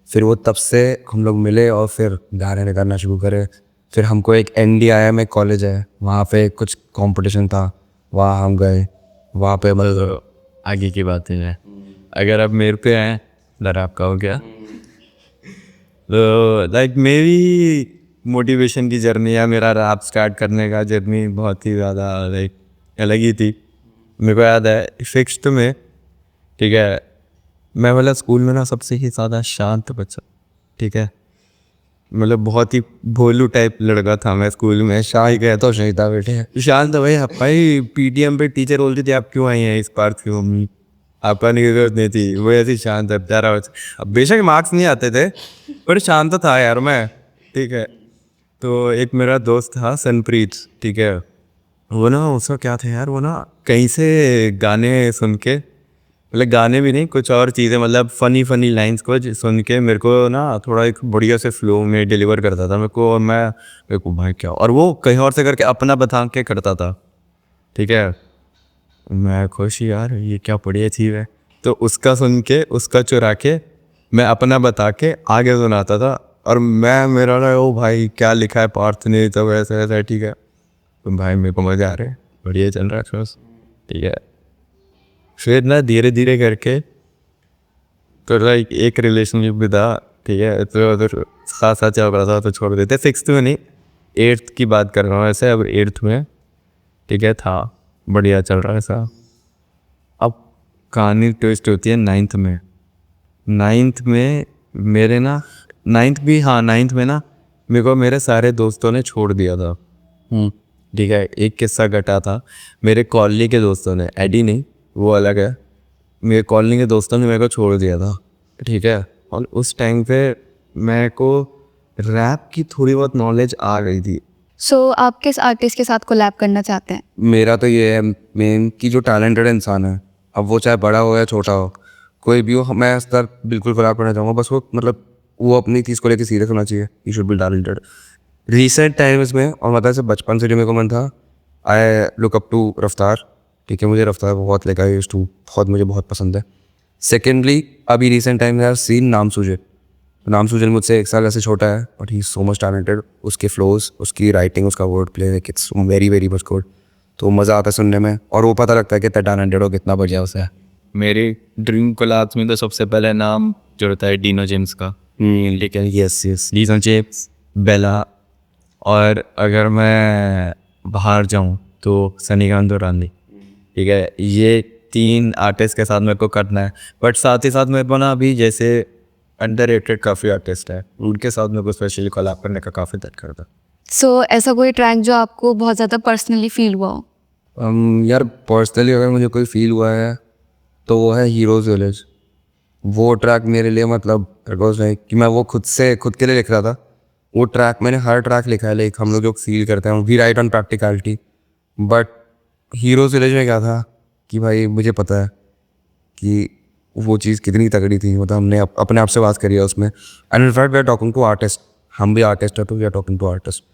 फिर वो तब से हम लोग मिले और फिर गाने निकालना शुरू करे। फिर हमको एक NDIM में कॉलेज है, वहाँ पे कुछ कंपटीशन था, वहाँ हम गए, वहाँ पे मतलब आगे की बातें हैं। अगर अब मेरे पे आए दर आपका हो गया, तो लाइक मेरी मोटिवेशन की जर्नी या मेरा रैप स्टार्ट करने का जर्नी बहुत ही ज़्यादा लाइक अलग ही थी। मेरे को याद है 6th में, ठीक है, मैं मतलब स्कूल में ना सबसे ही ज़्यादा शांत बच्चा, ठीक है, मतलब बहुत ही भोलू टाइप लड़का था मैं स्कूल में। शाही गया तो सही था बेटे, शांत भाई PTM पे टीचर बोलती थी आप क्यों आई हैं इस पार्ट की मम्मी, आपका नहीं जरूरत नहीं थी, वो ऐसी शांत है प्यारा बच्चा। अब बेशक मार्क्स नहीं आते थे पर शांत था यार मैं, ठीक है। तो एक मेरा दोस्त था सनप्रीत, ठीक है, वो ना उसका क्या था यार, वो ना कहीं से गाने सुन के, मतलब गाने भी नहीं कुछ और चीज़ें, मतलब फ़नी लाइंस को सुन के मेरे को ना थोड़ा एक बढ़िया से फ्लो में डिलीवर करता था मेरे को, और मेरे को भाई क्या, और वो कहीं और से करके अपना बता के करता था, ठीक है। मैं खुश यार ये क्या बढ़िया चीज़ है, तो उसका सुन के उसका चुरा के मैं अपना बता के आगे सुनाता था, और मेरा ना ओ भाई क्या लिखा है पार्थ ने, तो वैसा ऐसा, ठीक है। तो भाई मेरे को मज़ा आ रहा है, बढ़िया चल रहा है बस, ठीक है। फिर ना धीरे धीरे करके तो लाइक एक रिलेशनशिप भी था, ठीक है, तो उधर साथ साथ चल रहा था तो छोड़ देते। 6th में नहीं, 8th की बात कर रहा हूँ ऐसे। अब 8th में ठीक है था, बढ़िया चल रहा है ऐसा। अब कहानी ट्विस्ट होती है 9th में। 9th में मेरे ना 9th भी, हाँ 9th में ना मेरे को मेरे सारे दोस्तों ने छोड़ दिया था। ठीक है, एक किस्सा घटा था मेरे कॉलोनी के दोस्तों ने, एडी नहीं वो अलग है, मेरे कॉलोनी के दोस्तों ने मेरे को छोड़ दिया था। ठीक है, और उस टाइम पे मेरे को रैप की थोड़ी बहुत नॉलेज आ गई थी। सो आप किस आर्टिस्ट के साथ कोलैब करना चाहते हैं? मेरा तो ये है मेन कि जो टैलेंटेड इंसान है, अब वो चाहे बड़ा हो या छोटा हो, कोई भी हो, मैं इस तरह बिल्कुल खराब करना चाहूँगा। बस वो मतलब वो अपनी चीज़ को लेकर सीरियस होना चाहिए। He should be talented. Recent times में, और मतलब से बचपन से जो मेरे को मन था, I look up to Raftaar. ठीक है, मुझे रफ्तार बहुत लेकर यूज टू, बहुत मुझे बहुत पसंद है। सेकेंडली अभी रिसेंट टाइम में सीन नाम सुजन। नाम सुजन मुझसे 1 साल ऐसे छोटा है, but he is so much talented. उसके फ्लोज, उसकी राइटिंग, उसका word play, it's very very much good. तो मज़ा आता है सुनने में, और वो पता लगता है कि कितना टैलेंटेड हो, कितना बढ़िया उसे है। मेरी ड्रीम कोलैब्स में तो सबसे पहले नाम जुड़ता है डीनो जेम्स का। ठीक है, यस यस। डीनो जेम्स, बेला, और अगर मैं बाहर जाऊँ तो सनीकांत और रानी। ठीक है, ये 3 आर्टिस्ट के साथ मेरे को करना है। बट साथ ही साथ मेरे को ना अभी जैसे अंडररेटेड काफ़ी आर्टिस्ट है, उनके साथ मेरे को स्पेशली कोलैब करने का काफ़ी दिल करता है। सो ऐसा कोई ट्रैक जो आपको बहुत ज़्यादा पर्सनली फील हुआ हो? यार पर्सनली अगर मुझे कोई फील हुआ है तो वो है हीरोज़ विलेज। वो ट्रैक मेरे लिए मतलब बिकॉज है कि मैं वो खुद के लिए लिख रहा था। वो ट्रैक मैंने हर ट्रैक लिखा है, लाइक हम लोग जो फील करते हैं we write on practicality. But heroes village में क्या था कि भाई मुझे पता है कि वो चीज़ कितनी तगड़ी थी। मतलब हमने अपने आप से बात करी है उसमें। And in fact we are talking to artist, हम भी आर्टिस्ट है तो we are talking to artist.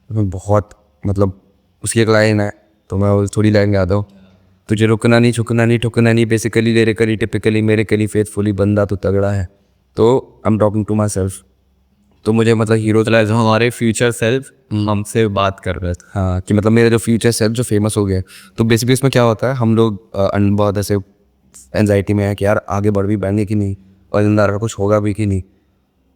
उसमें बहुत मतलब उसकी एक लाइन है, तो मैं वो थोड़ी लाइन याद हो, तुझे रुकना नहीं, झुकना नहीं, ठुकना नहीं, बेसिकली लिरिकली टिपिकली मेरे के लिए फेथफुली बंदा तो तगड़ा है। तो I am talking to myself. तो मुझे मतलब हीरोज जो हमारे फ्यूचर सेल्फ हमसे बात कर रहे थे। हाँ, कि मतलब मेरे जो फ्यूचर सेल्फ जो फेमस हो गए। तो बेसिकली इसमें क्या होता है, हम लोग बहुत ऐसे एनजाइटी में है कि यार आगे बढ़ भी पाएंगे कि नहीं, और जिंदा रह कुछ होगा भी कि नहीं।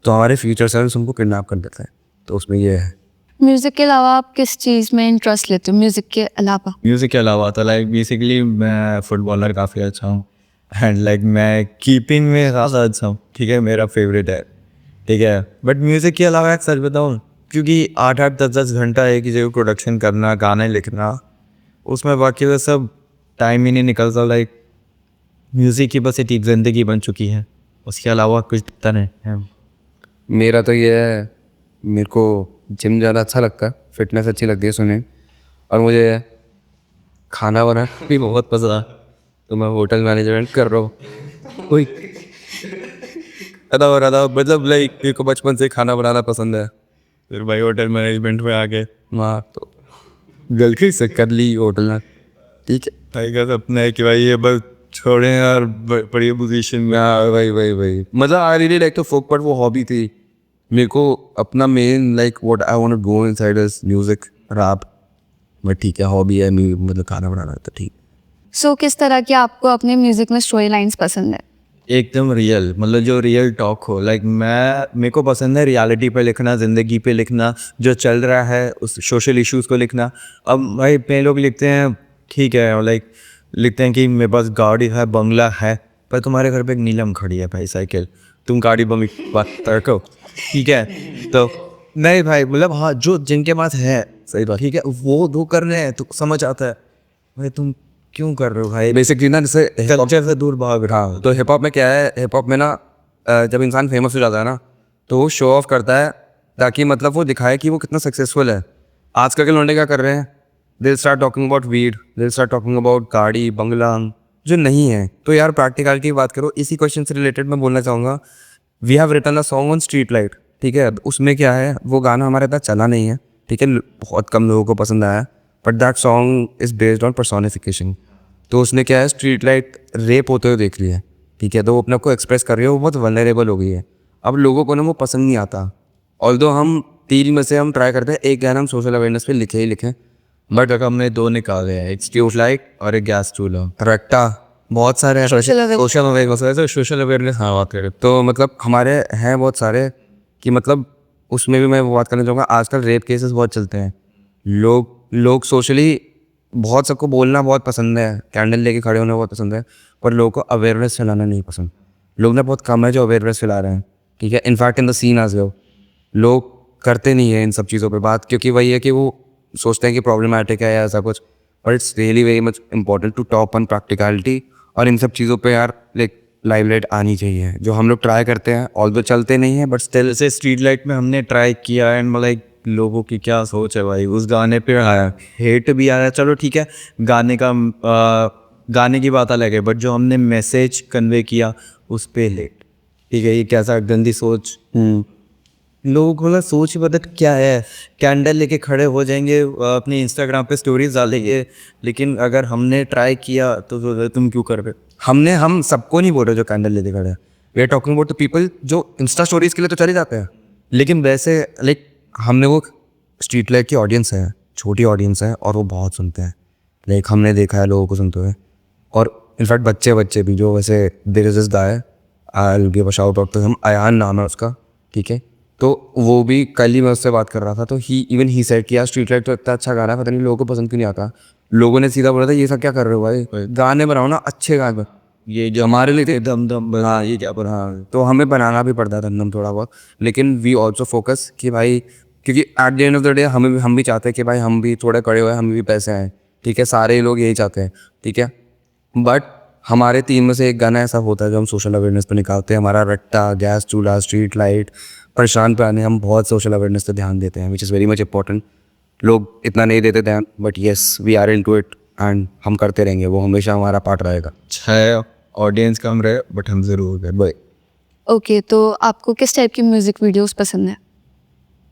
तो हमारे फ्यूचर सेल्फ उनको किडनैप कर देते हैं। तो उसमें ये है। म्यूज़िक के अलावा आप किस चीज़ में इंटरेस्ट लेते हो? म्यूज़िक के अलावा म्यूज़िक के अलावा तो लाइक बेसिकली मैं फुटबॉलर काफ़ी अच्छा हूँ, एंड लाइक मैं कीपिंग में ज़्यादा अच्छा हूँ। ठीक है, मेरा फेवरेट है। ठीक है, बट म्यूज़िक के अलावा एक सच बताऊँ, क्योंकि 8-8 10-10 घंटा एक ही जगह प्रोडक्शन करना, गाने लिखना, उसमें बाकी वो सब टाइम ही नहीं निकलता। लाइक म्यूज़िक की बस एक ज़िंदगी बन चुकी है, उसके अलावा कुछ दिखता नहीं है। मेरा तो ये है, मेरे को जिम ज़्यादा अच्छा लगता है, फिटनेस अच्छी लगती है सुने, और मुझे खाना बनाना भी बहुत पसंद है। तो मैं होटल मैनेजमेंट कर रहा हूँ। कोई अदा मतलब लाइक मेरे को बचपन से खाना बनाना पसंद है। फिर भाई होटल मैनेजमेंट में आ गए, वहाँ तो गलती से कर ली होटल में। ठीक है भाई का सपना है कि भाई ये बस छोड़ें और बड़ी पोजीशन में। हाँ वही मतलब I really like to folk, but वो हॉबी थी मेरे को। अपना main like what I want to go inside is music, rap. But ठीक है, हॉबी है मतलब खाना बनाना, तो ठीक। सो किस तरह की आपको अपने म्यूज़िक में स्टोरी लाइन्स पसंद है? एकदम रियल, मतलब जो रियल टॉक हो। लाइक मेरे को पसंद है रियलिटी पे लिखना, ज़िंदगी पे लिखना, जो चल रहा है उस सोशल इश्यूज़ को लिखना। अब भाई पे लोग लिखते हैं, ठीक है, लाइक लिखते हैं कि मेरे पास गाड़ी है, बंगला है, पर तुम्हारे घर पे एक नीलम खड़ी है भाई साइकिल, तुम गाड़ी बंगला बात तड़को। ठीक है, तो नहीं भाई, मतलब हाँ जो जिनके पास है, सही बात, ठीक है, वो दो कर रहे हैं तो समझ आता है भाई तुम क्यों कर रहे हो भाई। बेसिकली ना जैसे कल्चर से दूर भाग रहा हाँ, तो हिप हॉप में क्या है, हिप हॉप में ना जब इंसान फेमस हो जाता है ना, तो वो शो ऑफ करता है ताकि मतलब वो दिखाए कि वो कितना सक्सेसफुल है। आजकल के लौंडे क्या कर रहे हैं, they start talking about weed, they start talking about गाड़ी बंगला, जो नहीं है। तो यार प्रैक्टिकलिटी की बात करो। इसी क्वेश्चन से रिलेटेड मैं बोलना चाहूँगा, we have written a song on street light. ठीक है, उसमें क्या है, वो गाना हमारे इतना चला नहीं है, ठीक है, बहुत कम लोगों को पसंद आया, but that song is based on personification. तो उसने क्या है, स्ट्रीट लाइट रेप होते हुए देख लिया है, ठीक है, तो वो अपने को एक्सप्रेस कर रही है, वो बहुत वल्नरेबल हो गई है। अब लोगों को ना वो पसंद नहीं आता। ऑल्दो हम 3 में से हम ट्राई करते हैं एक गाना हम सोशल अवेयरनेस पे लिखे ही लिखें, बट अगर हमने 2 निकाले हैं, एक स्ट्रीट लाइट और एक गैस चूल्हा। रट्टा बहुत सारे Social awareness. Social awareness, social awareness, हाँ बात करें। तो मतलब हमारे हैं बहुत सारे कि मतलब उसमें भी मैं वो बात करना चाहूँगा। आजकल रेप केसेस बहुत चलते हैं। लोग सोशली बहुत, सबको बोलना बहुत पसंद है, कैंडल लेके खड़े होना बहुत पसंद है, पर लोगों को अवेयरनेस फैलाना नहीं पसंद। लोग ना बहुत कम है जो अवेयरनेस फैला रहे हैं, ठीक है। In fact in the scene as well लोग करते नहीं है इन सब चीज़ों पे बात, क्योंकि वही है कि वो सोचते हैं कि प्रॉब्लमैटिक है या ऐसा कुछ। But it's really very much important to top on practicality, और इन सब चीज़ों पे यार लाइक लाइमलाइट आनी चाहिए, जो हम लोग ट्राई करते हैं। ऑल्दो चलते नहीं है बट स्टिल। जैसे स्ट्रीट लाइट में हमने ट्राई किया एंड लाइक लोगों की क्या सोच है भाई, उस गाने पे आया हेट भी आया, चलो ठीक है, गाने की बात अलग है, बट जो हमने मैसेज कन्वे किया उस पे हेट, ठीक है। ये कैसा गंदी सोच, लोगों को ना सोच ही पता क्या है। कैंडल लेके खड़े हो जाएंगे, अपने इंस्टाग्राम पे स्टोरीज डालेंगे, लेकिन अगर हमने ट्राई किया तो तुम क्यों कर रहे? हम सबको नहीं बोल रहे जो कैंडल लेते खड़े हैं। We are talking about the people जो इंस्टा स्टोरीज के लिए तो चले जाते हैं, लेकिन वैसे लाइक हमने वो स्ट्रीट लाइट की ऑडियंस है, छोटी ऑडियंस है, और वो बहुत सुनते हैं। लाइक हमने देखा है लोगों को सुनते हुए, और इनफैक्ट बच्चे भी जो वैसे there is this guy, I will give a shout out to him, Ayaan नाम है उसका, ठीक है। तो वो भी कल ही मैं उससे बात कर रहा था, तो ही सेड कि यार स्ट्रीट लाइट तो इतना अच्छा गाना है, पता नहीं लोगों को पसंद क्यों नहीं आता। लोगों ने सीधा बोला था ये सब क्या कर रहे हो भाई, गाने बनाओ ना अच्छे गाने, ये जो हमारे लिए थे दम दम, हाँ ये क्या बना। हाँ तो हमें बनाना भी पड़ता था दम दम थोड़ा बहुत, लेकिन वी ऑल्सो फोकस कि भाई, क्योंकि at the end of the day हम भी चाहते हैं कि भाई हम भी थोड़े कड़े हुए, हमें भी पैसे आए, ठीक है। सारे लोग यही चाहते हैं, ठीक है। बट हमारे 3 में से एक गाना ऐसा होता है जो हम सोशल अवेयरनेस पे निकालते हैं। हमारा रट्टा, गैस चूल्हा, स्ट्रीट लाइट, परेशान पे आने, हम बहुत सोशल अवेयरनेस पे ध्यान देते हैं, which is very much important. लोग इतना नहीं देते ध्यान, but yes we are into it and हम करते रहेंगे, वो हमेशा हमारा पार्ट रहेगा। अच्छा ऑडियंस कम रहे बट हम जरूर करें भाई। ओके, तो आपको किस टाइप की म्यूजिक वीडियोस पसंद है?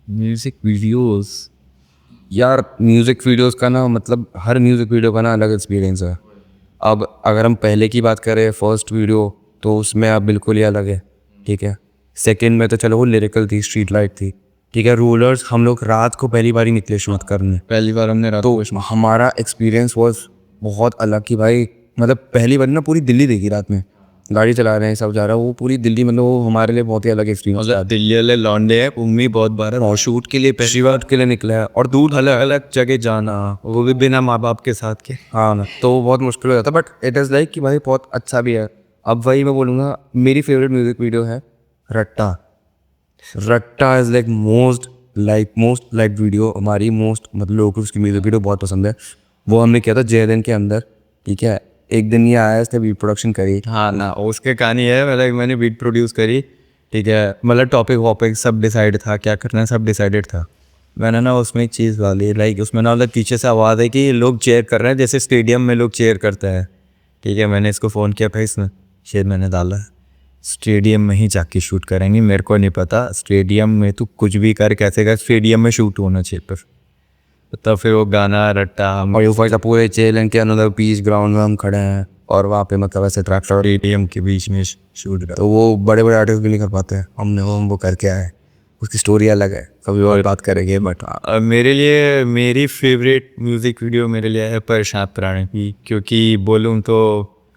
म्यूजिक वीडियोस, यार म्यूज़िक वीडियोस का ना मतलब हर म्यूज़िक वीडियो का ना अलग एक्सपीरियंस है। अब अगर हम पहले की बात करें फर्स्ट वीडियो, तो उसमें अब बिल्कुल ही अलग है, ठीक है। सेकंड में तो चलो वो लिरिकल थी, स्ट्रीट लाइट थी, ठीक है। रूलर्स हम लोग रात को पहली बार ही निकले शूट करने, पहली बार हमने रात तो हमारा एक्सपीरियंस वॉज बहुत अलग कि भाई मतलब पहली बार ना पूरी दिल्ली देखी रात में, गाड़ी चला रहे हैं सब जा रहा है, वो पूरी दिल्ली, मतलब वो हमारे लिए बहुत ही अलग एक्सपीरियंस था। दिल्ली वाले लौंडे हैं, उम्मी बहुत बार है, और शूट के लिए पहली बार के लिए निकला है और दूर, अलग अलग जगह जाना, वो भी बिना माँ बाप के साथ के। हाँ ना, तो वो बहुत मुश्किल हो जाता, बट इट इज़ लाइक कि भाई बहुत अच्छा भी है। अब वही मैं बोलूँगा, मेरी फेवरेट म्यूज़िक वीडियो है रट्टा। रट्टा is like most like video हमारी, मोस्ट मतलब लोगों को उसकी म्यूज़िक वीडियो बहुत पसंद है। वो हमने किया था जय दिन के अंदर, ठीक है। एक दिन ये आया, इसने बीट प्रोडक्शन करी, हाँ ना, उसके कहानी है, मतलब मैंने बीट प्रोड्यूस करी, ठीक है। मतलब टॉपिक वॉपिक सब डिसाइड था, क्या करना है सब डिसाइडेड था। मैंने ना उसमें एक चीज़ डाली, लाइक उसमें ना मतलब पीछे से आवाज़ है कि लोग चेयर कर रहे हैं, जैसे स्टेडियम में लोग चेयर करते हैं, ठीक है। मैंने इसको फ़ोन किया, भाई इसमें शेर मैंने डाला है, स्टेडियम में ही जाके शूट करेंगे, मेरे को नहीं पता स्टेडियम में तू कुछ भी कर, कैसे कर, स्टेडियम में शूट होना चाहिए। पर तब फिर वो गाना रट्टा, और ये फॉर पूरे जेल के अंदर बीच ग्राउंड में हम खड़े हैं, और वहाँ पे मतलब ऐसे ट्रैक्टर स्टेडियम के बीच में शूट कर, तो वो बड़े बड़े आर्टिस्ट भी नहीं कर पाते हैं, हमने वो करके आए। उसकी स्टोरी अलग है, कभी और बात करेंगे। बट मेरे लिए मेरी फेवरेट म्यूज़िक वीडियो मेरे लिए है परेशान प्राणी की, क्योंकि बोलूँ तो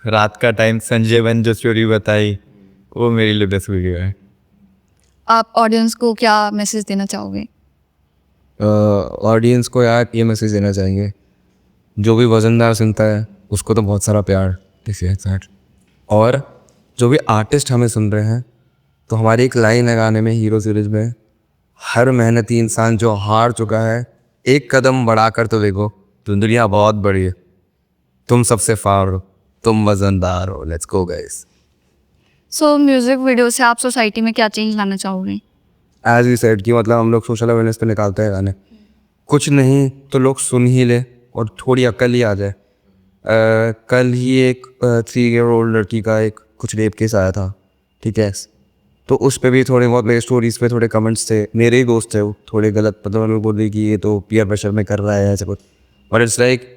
रात का टाइम संजय वन जो स्टोरी बताई, वो मेरे लिए बेस्ट वीडियो है। आप ऑडियंस को क्या मैसेज देना चाहोगे? ऑडियंस को यार ये मैसेज देना चाहेंगे, जो भी वजनदार सुनता है उसको तो बहुत सारा प्यार, ठीक है। और जो भी आर्टिस्ट हमें सुन रहे हैं, तो हमारी एक लाइन है गाने में, हीरो सीरीज में, हर मेहनती इंसान जो हार चुका है, एक कदम बढ़ाकर तो देखो, तो दुनिया बहुत बड़ी है, तुम सबसे फार हो, तुम वजनदार हो, let's go guys. So music video से आप सोसाइटी में क्या चेंज लाना चाहोगे? एज वी सेड कि मतलब हम लोग सोशल अवेयरनेस पे निकालते हैं गाने, कुछ नहीं तो लोग सुन ही ले और थोड़ी अक्ल ही आ जाए। कल ही एक 3 ईयर ओल्ड लड़की का एक कुछ रेप केस आया था, ठीक है। तो उस पे भी थोड़े बहुत मेरे स्टोरीज पे थोड़े कमेंट्स थे, मेरे ही दोस्त थे वो, थोड़े गलत मतलब लोग बोल रहे कि ये तो पीयर प्रेशर में कर रहा है ऐसा कुछ, but it's like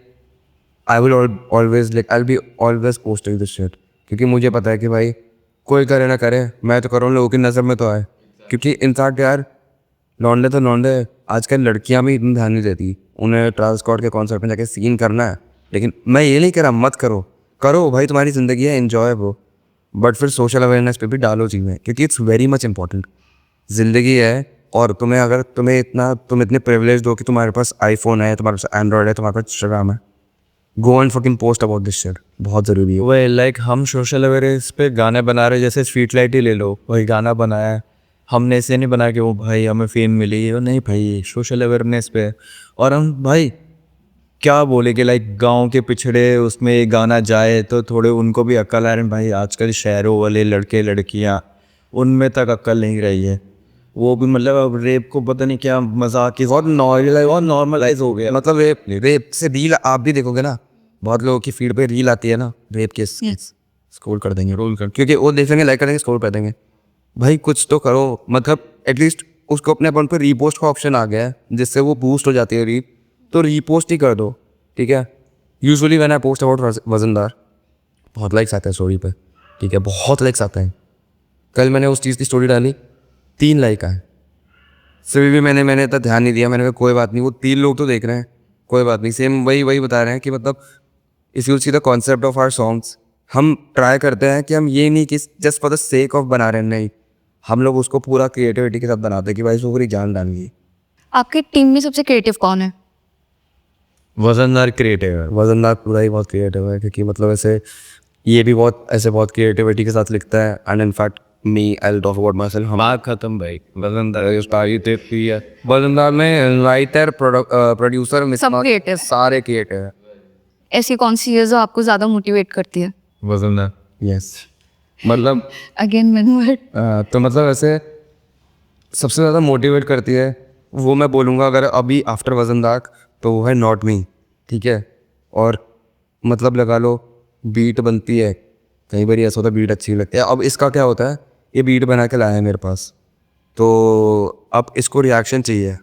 I will always like I will be always posting this shit, क्योंकि मुझे पता है कि भाई कोई करे ना करे, मैं तो कर रहा हूँ, लोगों की नज़र में तो आए। क्योंकि इनफैक्ट यार लौंडे तो लौंडे, आजकल लड़कियां भी इतना ध्यान नहीं देती, उन्हें ट्रांसकॉर्ड के कॉन्सर्ट में जाके सीन करना है, लेकिन मैं ये नहीं कह रहा मत करो, करो भाई, तुम्हारी ज़िंदगी है, एन्जॉय वो, बट फिर सोशल अवेयरनेस पे भी डालो चीज़ें, क्योंकि इट्स वेरी मच इंपॉर्टेंट। ज़िंदगी है, और तुम्हें अगर तुम इतने प्रिविलेज हो कि तुम्हारे पास आईफोन है, तुम्हारे पास एंड्रॉयड है, तुम्हारे पास इंस्टाग्राम है, go and fucking post about this shit, बहुत ज़रूरी है। वही लाइक हम सोशल अवेयरनेस पे गाने बना रहे, जैसे स्ट्रीट लाइट ही ले लो, वही गाना बनाया है हमने, ऐसे नहीं बनाया कि वो भाई हमें फेम मिली, वो नहीं भाई, सोशल अवेयरनेस पे। और हम भाई क्या बोले कि लाइक गांव के पिछड़े उसमें एक गाना जाए तो थोड़े उनको भी अक्ल आ रही है। भाई आजकल शहरों वाले लड़के लड़कियां, उनमें तक अक्ल नहीं रही है, वो भी मतलब अब रेप को पता नहीं क्या मजाक की, बहुत नॉर्मलाइज हो गया। मतलब रेप से रील आप भी देखोगे ना, बहुत लोगों की फीड पे रील आती है ना रेप के, स्क्रॉल कर देंगे, रोल कर, क्योंकि वो देखेंगे, लाइक करेंगे, स्क्रॉल कर देंगे। भाई कुछ तो करो, मतलब एटलीस्ट उसको अपने अकाउंट पे रीपोस्ट का ऑप्शन आ गया है, जिससे वो बूस्ट हो जाती है रील, तो रीपोस्ट ही कर दो, ठीक है। Usually when I post about वजनदार, बहुत लाइक्स आते हैं स्टोरी पे, ठीक है, बहुत लाइक्स आते हैं। कल मैंने उस चीज़ की स्टोरी डाली, 3 लाइक आए, फिर भी मैंने इतना ध्यान नहीं दिया, मैंने कहा कोई बात नहीं, वो 3 लोग तो देख रहे हैं, कोई बात नहीं। सेम वही बता रहे हैं कि मतलब if you see the concept of our songs, हम ट्राई करते हैं कि हम ये नहीं कि just for the sake of बना रहे हैं, नहीं, हम लोग उसको पूरा क्रिएटिविटी के साथ बनाते हैं कि भाई इसमें पूरी जान डालनी। आपकी टीम में सबसे क्रिएटिव कौन है? वजनदार क्रिएटिव है। वजनदार पूरा ही बहुत क्रिएटिव है, क्योंकि मतलब ऐसे ये भी बहुत क्रिएटिविटी के साथ लिखता है, and in fact me I will talk about my self. बात खत्म भाई, वजनदार में राइटर, प्रोड्यूसर, सब creative। सारे क्रिएटिव है। ऐसी कौन सी है जो आपको ज़्यादा मोटिवेट करती है? वजनदार। यस, मतलब अगेन मैन तो मतलब ऐसे सबसे ज़्यादा मोटिवेट करती है वो, मैं बोलूँगा अगर अभी आफ्टर वजनदार, तो वो है नॉट मी, ठीक है। और मतलब लगा लो बीट बनती है, कई बार ऐसा होता है बीट अच्छी लगती है। अब इसका क्या होता है, ये बीट बना के लाया है मेरे पास, तो अब इसको रिएक्शन चाहिए।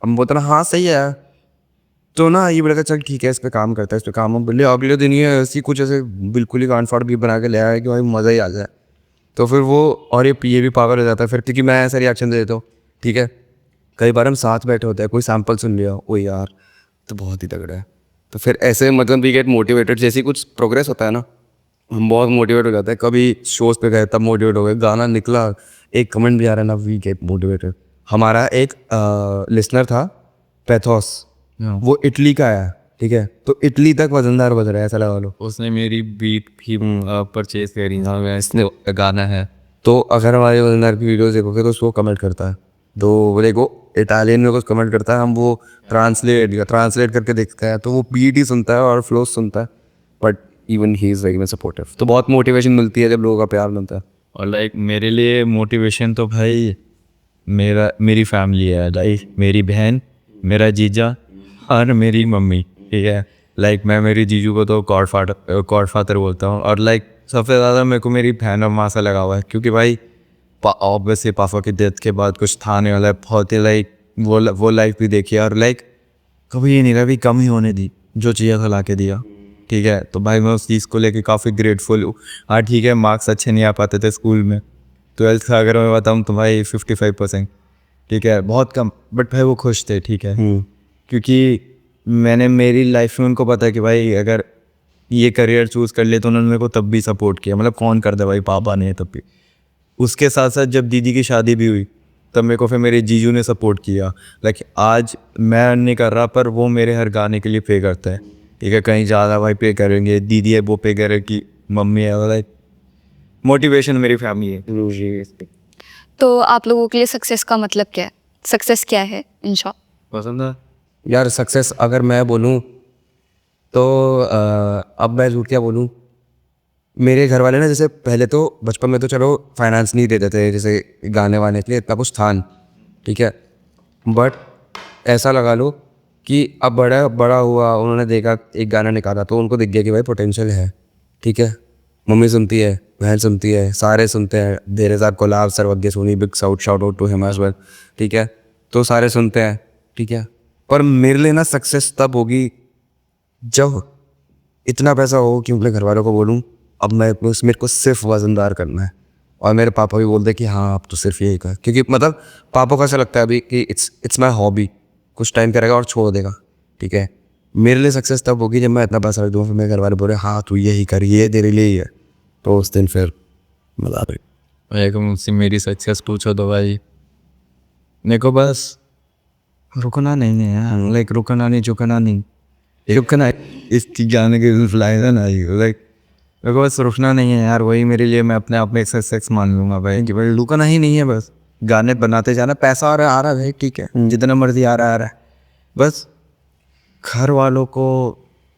अब बोलता ना हाँ सही है, तो ना ये बोलेगा चल ठीक है, इस पे काम करता है, इस पे काम, हम बोले अगले दिन ये ऐसी कुछ ऐसे बिल्कुल ही गांड फाड़ भी बना के ले आया कि भाई मज़ा ही आ जाए। तो फिर वो, और ये भी पागल हो जाता है फिर, क्योंकि मैं ऐसा रिएक्शन दे देता हूँ, ठीक है। कई बार हम साथ बैठे होते हैं, कोई सैम्पल सुन लिया, ओ यार तो बहुत ही तगड़ा है, तो फिर ऐसे मतलब वी गेट मोटिवेटेड। जैसे कुछ प्रोग्रेस होता है ना, हम बहुत मोटिवेट हो जाते हैं। कभी शोज़ पे गए तब मोटिवेट हो गए, गाना निकला, एक कमेंट भी आ रहा है ना, वी गेट मोटिवेटेड। हमारा एक लिसनर था पैथोस, वो इटली का है, ठीक है, तो इटली तक वजनदार बज रहा है, ऐसा लगा लो। उसने मेरी बीट भी परचेज करी, हाँ इसने गाना है। तो अगर हमारे वजनदार की वीडियोस देखोगे तो उसको कमेंट करता है, तो वो देखो इटालियन में कुछ कमेंट करता है, हम वो ट्रांसलेट करके देखते हैं, तो वो बीट ही सुनता है और फ्लो सुनता है, but even he is very much supportive. तो बहुत मोटिवेशन मिलती है जब लोगों का प्यार मिलता है। और लाइक मेरे लिए मोटिवेशन तो भाई मेरी फैमिली है, लाइक मेरी बहन, मेरा जीजा और मेरी मम्मी, ठीक है। लाइक मैं मेरी जीजू को तो गॉड फादर बोलता हूँ, और लाइक सबसे ज़्यादा मेरे को मेरी बहन और माँ से लगा हुआ है, क्योंकि भाई ऑब्वियसली पापा की डेथ के बाद कुछ था नहीं वाला है, बहुत ही लाइक वो लाइफ भी देखी है, और लाइक कभी ये नहीं कभी कम ही होने दी, जो चाहिए था ला के दिया, ठीक है। तो भाई मैं उस चीज़ को लेके काफ़ी ग्रेटफुल हूँ। हाँ ठीक है, मार्क्स अच्छे नहीं आ पाते थे स्कूल में, 12th का अगर मैं बताऊँ तो भाई 55%, ठीक है, बहुत कम, बट भाई वो खुश थे, ठीक है, क्योंकि मैंने मेरी लाइफ में उनको पता है कि भाई अगर ये करियर चूज़ कर ले तो उन्होंने मेरे को तब भी सपोर्ट किया, मतलब कौन कर दे भाई, पापा ने तब भी। उसके साथ साथ जब दीदी की शादी भी हुई तब मेरे को फिर मेरे जीजू ने सपोर्ट किया। लाइक आज मैं नहीं कर रहा पर वो मेरे हर गाने के लिए पे करता है, ठीक है, कहीं ज़्यादा भाई पे करेंगे, दीदी है वो पे करेगी, मम्मी है, लाइक मोटिवेशन मेरी फैमिली है। तो आप लोगों के लिए सक्सेस का मतलब क्या है? सक्सेस क्या है इन शॉर्ट? पसंद है यार सक्सेस अगर मैं बोलूँ तो अब मैं झूठ क्या बोलूँ, मेरे घर वाले ना जैसे पहले तो बचपन में तो चलो फाइनेंस नहीं देते थे जैसे गाने वाने के लिए, इतना कुछ था नहीं, ठीक है, बट ऐसा लगा लो कि अब बड़ा हुआ, उन्होंने देखा एक गाना निकाला तो उनको दिख गया कि भाई पोटेंशियल है, ठीक है। मम्मी सुनती है, बहन सुनती है, सारे सुनते हैं, देर साहब collab, Sarvagya Soni, big shout out to him as well, ठीक है, तो सारे सुनते हैं, ठीक है। पर मेरे लिए ना सक्सेस तब होगी जब इतना पैसा हो कि अपने घर वालों को बोलूँ अब मेरे को सिर्फ वजनदार करना है, और मेरे पापा भी बोलते कि हाँ अब तो सिर्फ यही कर, क्योंकि मतलब पापा को ऐसा लगता है अभी कि इट्स माई हॉबी, कुछ टाइम करेगा और छोड़ देगा, ठीक है। मेरे लिए सक्सेस तब होगी जब मैं इतना पैसा रख दूँ, फिर मेरे घर वाले बोले हाँ तू यही कर, ये तेरे लिए ही है, तो उस दिन फिर मजा आ गई। भाई अगर मुझसे मेरी सक्सेस पूछो तो भाई मेरे को बस रुकना नहीं है यार, लाइक रुकना नहीं, झुकना नहीं, रुकना इस गाने के लाइन है ना, लाइक मेरे को बस रुकना नहीं है यार, वही मेरे लिए मैं अपने आप में सक्सेस मान लूँगा भाई, कि भाई रुकना ही नहीं है, बस गाने बनाते जाना, पैसा आ रहा है भाई ठीक है, जितना मर्जी आ रहा है, बस घर वालों को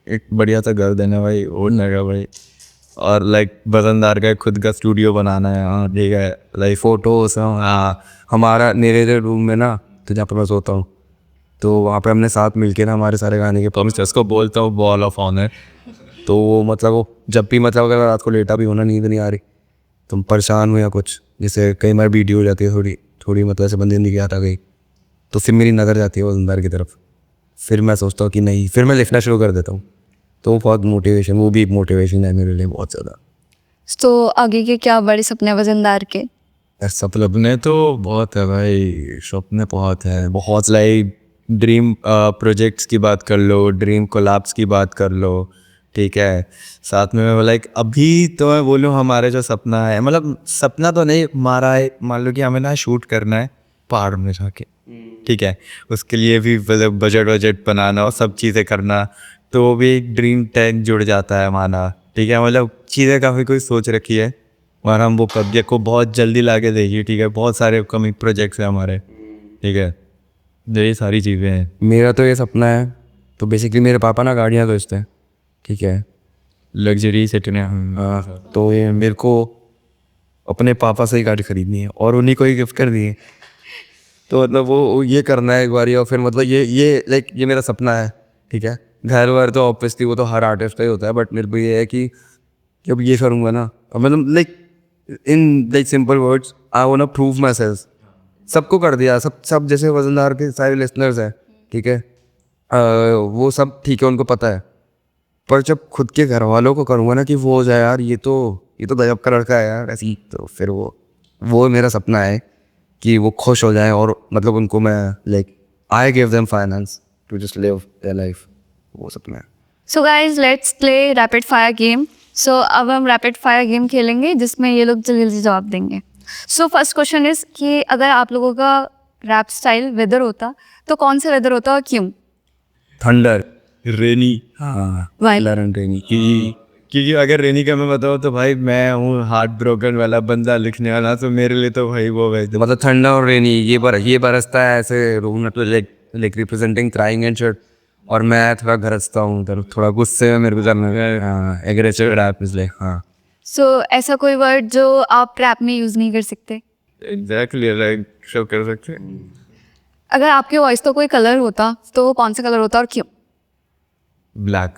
एक बढ़िया सा घर देना भाई, और लगा भाई, और लाइक वजनदार का खुद का स्टूडियो बनाना है, हाँ ठीक है, लाइक फोटोज, हाँ हमारा मेरे रूम में ना, तो जहाँ पर मैं सोता हूँ, तो वहाँ पे हमने साथ मिलके ना हमारे सारे गाने के तो मैं इसको बोलता हूँ वॉल ऑफ ऑनर। तो वो मतलब वो जब भी मतलब अगर रात को लेटा भी होना, नींद नहीं आ रही, तुम परेशान हो या कुछ, जैसे कई बार वीडियो हो जाती है थोड़ी थोड़ी, मतलब ऐसे बंदे नहीं आता गई, तो फिर मेरी नज़र जाती है वजनदार की तरफ, फिर मैं सोचता हूँ कि नहीं, फिर मैं लिखना शुरू कर देता हूँ, तो वो बहुत मोटिवेशन, वो भी एक मोटिवेशन है मेरे लिए बहुत ज़्यादा। तो आगे के क्या बड़े सपने हैं वजनदार के? सपने तो बहुत है भाई, सपने बहुत है, बहुत लाइक ड्रीम प्रोजेक्ट्स की बात कर लो, ड्रीम कोलैब्स की बात कर लो, ठीक है, साथ में लाइक अभी तो मैं बोलूँ हमारे जो सपना है, मतलब सपना तो नहीं हमारा है, मान लो कि हमें ना शूट करना है पहाड़ में जाके, ठीक है, उसके लिए भी मतलब बजट बनाना और सब चीज़ें करना, तो वो भी एक ड्रीम टैग जुड़ जाता है हमारा, ठीक है, मतलब चीज़ें काफ़ी कोई सोच रखी है और हम वो प्रोजेक्ट को बहुत जल्दी ला के देगी, ठीक है, बहुत सारे अपकमिंग प्रोजेक्ट्स हैं हमारे, ठीक है, यही सारी चीज़ें हैं। मेरा तो ये सपना है, तो बेसिकली मेरे पापा ना गाड़ियाँ बेचते हैं, ठीक है, लग्जरी सेटने, हाँ, तो ये मेरे को अपने पापा से ही गाड़ी खरीदनी है और उन्हीं को ही गिफ्ट कर दी है, तो मतलब वो ये करना है एक बार, और फिर मतलब ये लाइक ये मेरा सपना है, ठीक है, घर वर तो ऑब्वियसली वो तो हर आर्टिस्ट का ही होता है, बट मेरे को ये है कि जब ये करूँगा ना, मतलब like in like simple words, I want to prove myself, सबको कर दिया, सब जैसे वजनदार के सारे लिसनर्स हैं, ठीक है, वो सब ठीक है, उनको पता है, पर जब खुद के घर वालों को करूँगा ना कि वो हो जाए यार, ये तो गजब का लड़का है यार ऐसी, तो फिर वो मेरा सपना है कि वो खुश हो जाए, और मतलब उनको मैं like I give them finance to just live their life, वो सपना है। So guys let's play rapid fire game. So अब हम रैपिड फायर गेम खेलेंगे जिसमें ये लोग जल्दी जल्दी जवाब देंगे। सो फर्स्ट क्वेश्चन इज कि अगर आप लोगों का रैप स्टाइल वेदर होता तो कौन सा वेदर होता और क्यों? थंडर, रेनी, हाँ, Why? रेनी, क्योंकि अगर रेनी का मैं बताऊँ तो भाई मैं हूँ हार्ट ब्रोकन वाला बंदा लिखने वाला, तो मेरे लिए तो भाई वो वैसे मतलब ठंडा और रेनी, ये बरसता है ऐसे रूम, मतलब like representing crying and shirt, और मैं थोड़ा गरजता हूँ, थोड़ा गुस्से में मेरे को करना है, हाँ, एग्रेसिव रैप इसलिए, हाँ। सो ऐसा कोई वर्ड जो आप रैप में यूज़ नहीं कर सकते? एग्जैक्टली लाइक सब कर सकते हैं। अगर आपके वॉइस तो कोई कलर होता तो वो कौन सा कलर होता और क्यों? ब्लैक,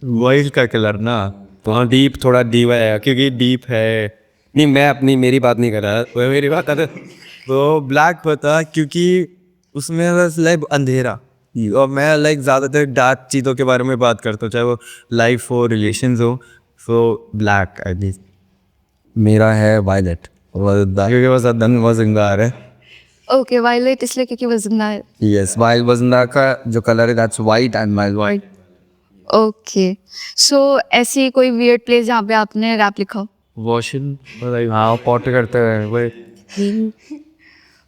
वॉइस का कलर ना, तो हाँ, डीप, थोड़ा डीप है, क्योंकि डीप है, नहीं मैं मेरी बात नहीं कर रहा, वो मेरी बात है, वो ब्लैक होता क्योंकि उसमें बस लाइक अंधेरा, और मैं लाइक ज़्यादातर डार्क चीज़ों के बारे में बात करता हूँ, चाहे वो लाइफ हो, रिलेशंस हो, सो ब्लैक एटलीस्ट। मेरा है वायलेट, क्योंकि वो सदन वो जिंगार है। ओके, वायलेट इसलिए क्योंकि वजनदार है। यस, वाइल्ड वजनदार का जो कलर है that's white and mild white. Okay, so ऐसी कोई वियर्ड प्लेस जहाँ पे आपने रैप लिखा हो? वॉशिंग, हाँ, पॉट करते हैं वही।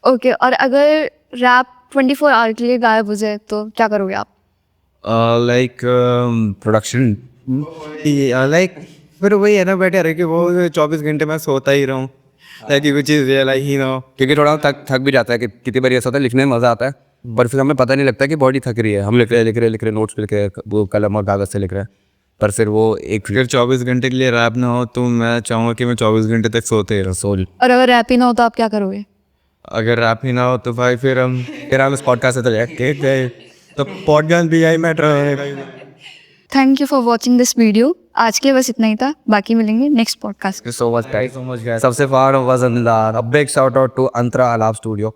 ओके, और अगर रैप 24 आवर के लिए गायब हो जाए तो क्या करोगे आप? लाइक प्रोडक्शन, लाइक फिर वही है ना, बेटर है कि वो 24 घंटे मैं सोता ही रहूँ, ताकि कुछ चीज़ लाइक ही ना हो, क्योंकि थोड़ा थक भी जाता है कि कितनी बार ऐसा होता है, लिखने में मज़ा आता है, पर फिर हमें पता नहीं लगता कि बॉडी थक रही है, हम लिख रहे नोट्स लिख रहे, वो कलम और कागज़ से लिख रहे हैं, पर फिर वो एक अगर 24 घंटे के लिए रैप ना हो तो मैं चाहूँगा कि मैं 24 घंटे तक सोते ही रहूँ। सोल। और अगर रैप ही ना हो तो आप क्या करोगे? अगर रैप ही ना हो तो भाई फिर हम इस पॉडकास्ट से तो ठीक है, तो पॉडकास्ट भी यही मैटर है। Thank you for watching this video. आज के बस इतना ही था, बाकी मिलेंगे next podcast. So much guys, सबसे फार Wajandar, a big shout out to Antaralap studio.